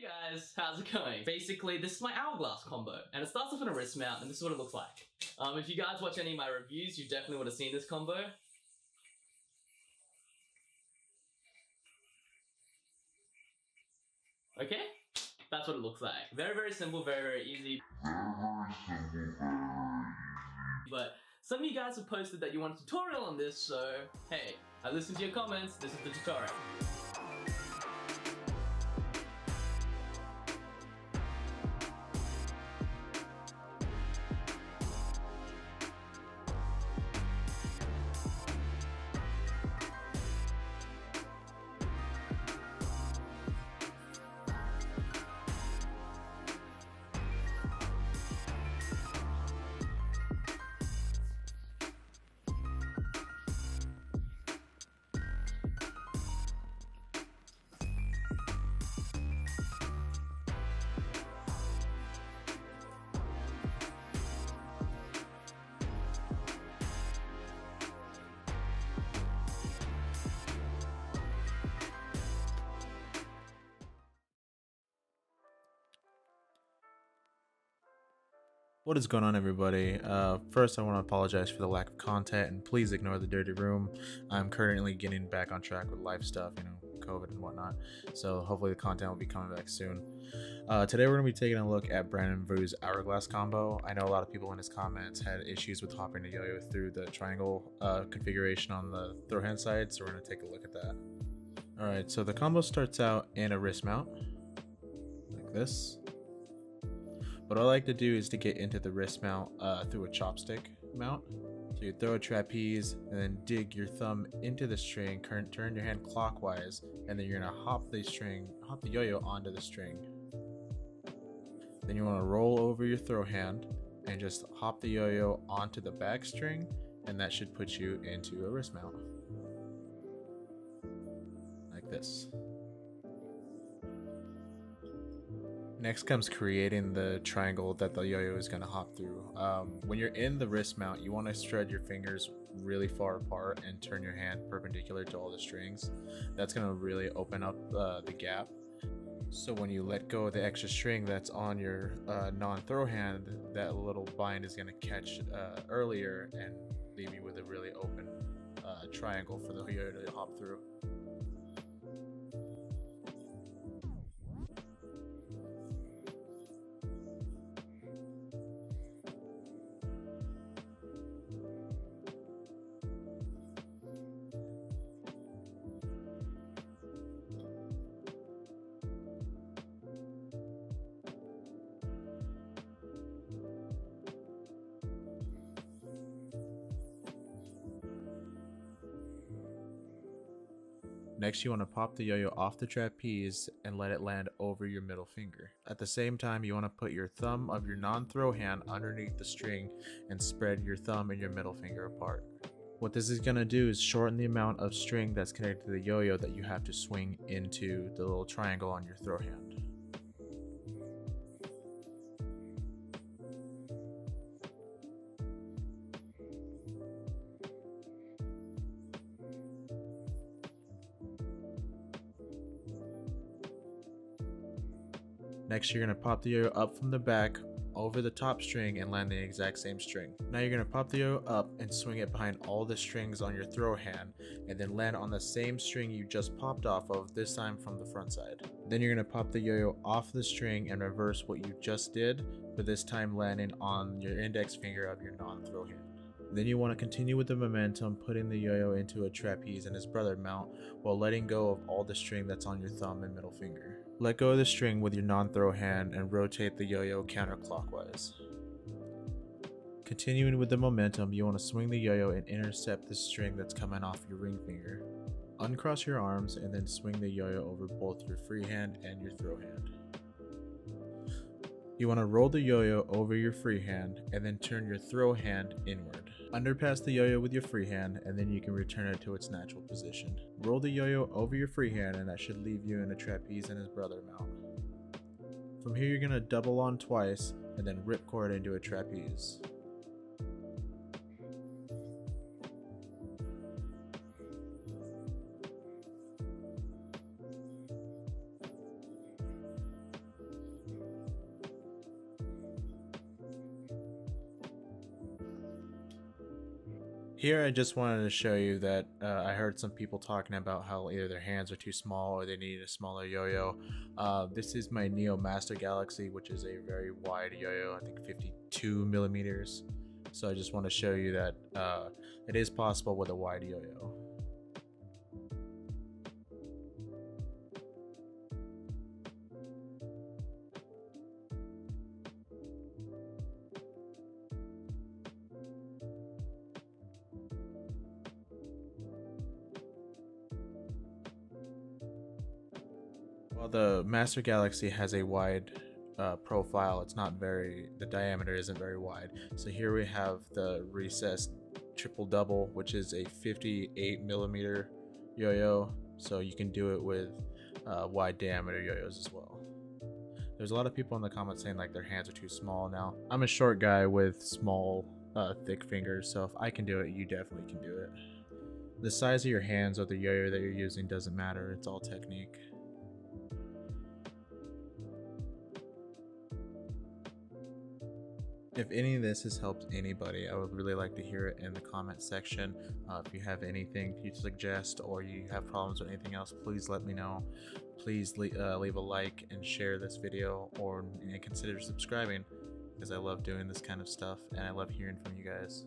Hey guys, how's it going? Basically, this is my hourglass combo, and it starts off in a wrist mount, and this is what it looks like. If you guys watch any of my reviews, you definitely would have seen this combo. Okay? That's what it looks like. Very, very simple, very, very easy. But some of you guys have posted that you want a tutorial on this, so hey, I listened to your comments, this is the tutorial. What is going on, everybody? First, I want to apologize for the lack of content, and please ignore the dirty room. I'm currently getting back on track with life stuff, you know, COVID and whatnot. So hopefully the content will be coming back soon. Today we're going to be taking a look at Brandon Vu's hourglass combo. I know a lot of people in his comments had issues with hopping the yo-yo through the triangle configuration on the throw hand side, so we're going to take a look at that. Alright, so the combo starts out in a wrist mount, like this. What I like to do is to get into the wrist mount through a chopstick mount. So you throw a trapeze and then dig your thumb into the string, turn your hand clockwise, and then you're gonna hop the yo-yo onto the string. Then you wanna roll over your throw hand and just hop the yo-yo onto the back string, and that should put you into a wrist mount. Like this. Next comes creating the triangle that the yo-yo is going to hop through. When you're in the wrist mount, you want to spread your fingers really far apart and turn your hand perpendicular to all the strings. That's going to really open up the gap. So when you let go of the extra string that's on your non-throw hand, that little bind is going to catch earlier and leave you with a really open triangle for the yo-yo to hop through. Next, you want to pop the yo-yo off the trapeze and let it land over your middle finger. At the same time, you want to put your thumb of your non-throw hand underneath the string and spread your thumb and your middle finger apart. What this is going to do is shorten the amount of string that's connected to the yo-yo that you have to swing into the little triangle on your throw hand. Next, you're going to pop the yo-yo up from the back over the top string and land the exact same string. Now you're going to pop the yo-yo up and swing it behind all the strings on your throw hand, and then land on the same string you just popped off of, this time from the front side. Then you're going to pop the yo-yo off the string and reverse what you just did, but this time landing on your index finger of your non-throw hand. Then you want to continue with the momentum, putting the yo-yo into a trapeze and his brother mount while letting go of all the string that's on your thumb and middle finger. Let go of the string with your non-throw hand and rotate the yo-yo counterclockwise. Continuing with the momentum, you want to swing the yo-yo and intercept the string that's coming off your ring finger. Uncross your arms and then swing the yo-yo over both your free hand and your throw hand. You want to roll the yo-yo over your free hand and then turn your throw hand inward. Underpass the yo-yo with your free hand and then you can return it to its natural position. Roll the yo-yo over your free hand and that should leave you in a trapeze and his brother mount. From here you're going to double on twice and then ripcord into a trapeze. Here I just wanted to show you that I heard some people talking about how either their hands are too small or they need a smaller yo-yo. This is my Neo Master Galaxy, which is a very wide yo-yo, I think 52 millimeters. So I just want to show you that it is possible with a wide yo-yo. While the Master Galaxy has a wide profile, it's not the diameter isn't very wide. So here we have the recessed triple double, which is a 58 millimeter yo-yo. So you can do it with wide diameter yo-yos as well. There's a lot of people in the comments saying like their hands are too small. Now, I'm a short guy with small, thick fingers, so if I can do it, you definitely can do it. The size of your hands or the yo-yo that you're using doesn't matter, it's all technique. If any of this has helped anybody, I would really like to hear it in the comment section. If you have anything you suggest or you have problems with anything else, please let me know. Please leave a like and share this video, or consider subscribing, because I love doing this kind of stuff and I love hearing from you guys.